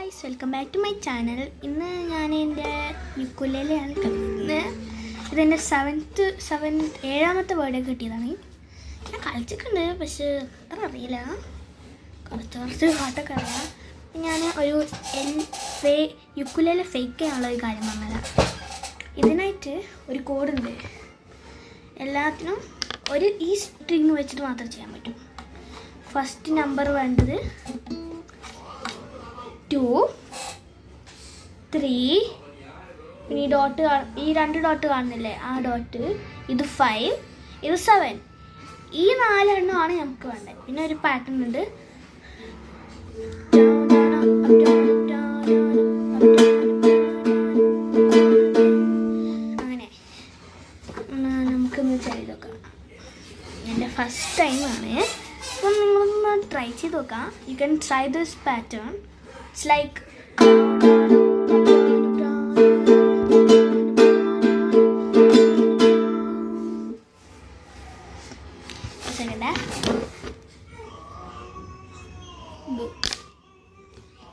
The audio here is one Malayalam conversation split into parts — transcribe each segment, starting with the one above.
Guys, welcome back to my channel. ഇന്ന് ഞാൻ എൻ്റെ യുക്കുലേലെയാണ് കളിക്കുന്നത്. ഇതെൻ്റെ ഏഴാമത്തെ ബർത്ത്ഡേ കിട്ടിയതാണ്. ഞാൻ കളിച്ചിട്ടുണ്ട്, പക്ഷേ അത്ര അറിയില്ല. കുറച്ച് പാട്ടൊക്കെ അറിയാം. ഞാൻ ഒരു യുക്കുലേലെ ഫേക്ക് ചെയ്യാനുള്ള ഒരു കാര്യം പറഞ്ഞുതരാം. ഇതിനായിട്ട് ഒരു കോഡുണ്ട്. എല്ലാത്തിനും ഈ സ്ട്രിങ് വെച്ചിട്ട് മാത്രം ചെയ്യാൻ പറ്റും. ഫസ്റ്റ് നമ്പർ വേണ്ടത് 2, 3, പിന്നെ ഈ രണ്ട് ഡോട്ട് കാണുന്നില്ലേ, ആ ഡോട്ട്. ഇത് 5, ഇത് 7. ഈ 4 എണ്ണമാണ് നമുക്ക് വേണ്ടത്. പിന്നെ ഒരു പാറ്റേൺ ഉണ്ട്. അങ്ങനെ നമുക്കൊന്ന് ചെയ്ത് നോക്കാം. എൻ്റെ ഫസ്റ്റ് ടൈമാണ്. അപ്പം നിങ്ങളൊന്ന് ട്രൈ ചെയ്ത് നോക്കാം. You can try this pattern. It's like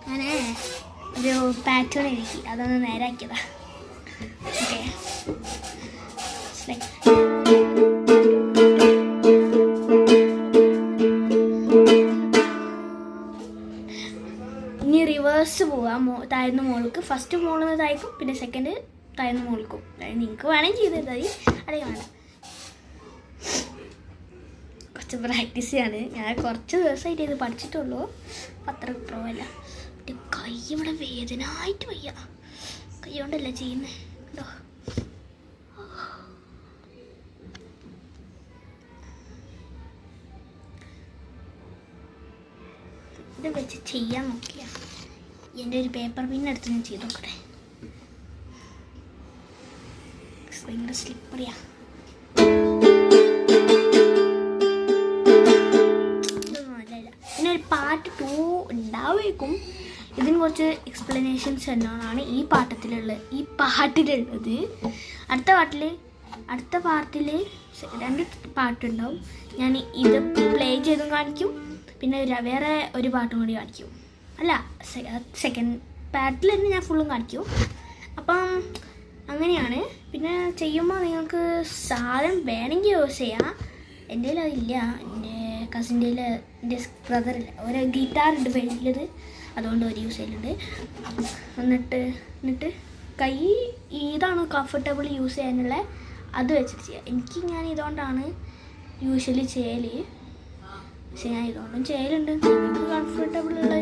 അങ്ങനെ ഒരു പാറ്റേൺ എഴുതി അതൊന്ന് നേരാക്കിയതാ. ഓക്കെ, ഇനി റിവേഴ്സ് പോവാം. താഴ്ന്ന മോൾക്ക് ഫസ്റ്റ് മോളിൽ നിന്ന് താഴ്ക്കും, പിന്നെ സെക്കൻഡ് താഴ്ന്ന മോൾക്കും. അതായത് നിങ്ങൾക്ക് വേണമെങ്കിൽ ചെയ്ത് മതി, അല്ലെങ്കിൽ വേണം. കുറച്ച് പ്രാക്ടീസ് ചെയ്യാണ്. ഞാൻ കുറച്ച് ദിവസമായിട്ട് ഇത് പഠിച്ചിട്ടുള്ളൂ, അത്ര പ്രോ അല്ല. കൈ ഇവിടെ വേദനയായിട്ട് വയ്യ. കൈ കൊണ്ടല്ല ചെയ്യുന്നത്. കേട്ടോ, ഇത് വെച്ച് ചെയ്യാൻ നോക്കിയ എൻ്റെ ഒരു പേപ്പർ പിന്നെടുത്ത് ഞാൻ ചെയ്ത് നോക്കട്ടെ. ഭയങ്കര സ്ലിപ്പറിയാ. പിന്നെ ഒരു പാർട്ട് 2 ഉണ്ടാവേക്കും. ഇതിന് കുറച്ച് എക്സ്പ്ലനേഷൻസ് എന്നാണ് ഈ പാട്ടിലുള്ളത്. അടുത്ത പാർട്ടിൽ 2 പാട്ടുണ്ടാവും. ഞാൻ ഇത് പ്ലേ ചെയ്തും കാണിക്കും, പിന്നെ വേറെ ഒരു പാട്ടും കൂടി കാണിക്കും. അല്ല, സെക്കൻഡ് പാർട്ടിൽ തന്നെ ഞാൻ ഫുള്ളും കാണിക്കും. അപ്പം അങ്ങനെയാണ്. പിന്നെ ചെയ്യുമ്പോൾ നിങ്ങൾക്ക് സാധനം വേണമെങ്കിൽ യൂസ് ചെയ്യാം. എൻ്റെ കയ്യിൽ അതില്ല. എൻ്റെ കസിൻ്റെ എൻ്റെ ബ്രദറില്ല, ഒരു ഗിറ്റാറുണ്ട് വലിയത്, അതുകൊണ്ട് ഒരു യൂസ് ചെയ്യുന്നുണ്ട്. എന്നിട്ട് കൈ ഇതാണ് കംഫർട്ടബിൾ യൂസ് ചെയ്യാനുള്ള, അത് വെച്ചിട്ട് ചെയ്യാം. ഞാൻ ഇതുകൊണ്ടാണ് യൂഷ്വലി ചെയ്യൽ. പക്ഷെ ഞാൻ ഇതുകൊണ്ടും ചെയ്യലുണ്ട്. കംഫർട്ടബിൾ ഉള്ള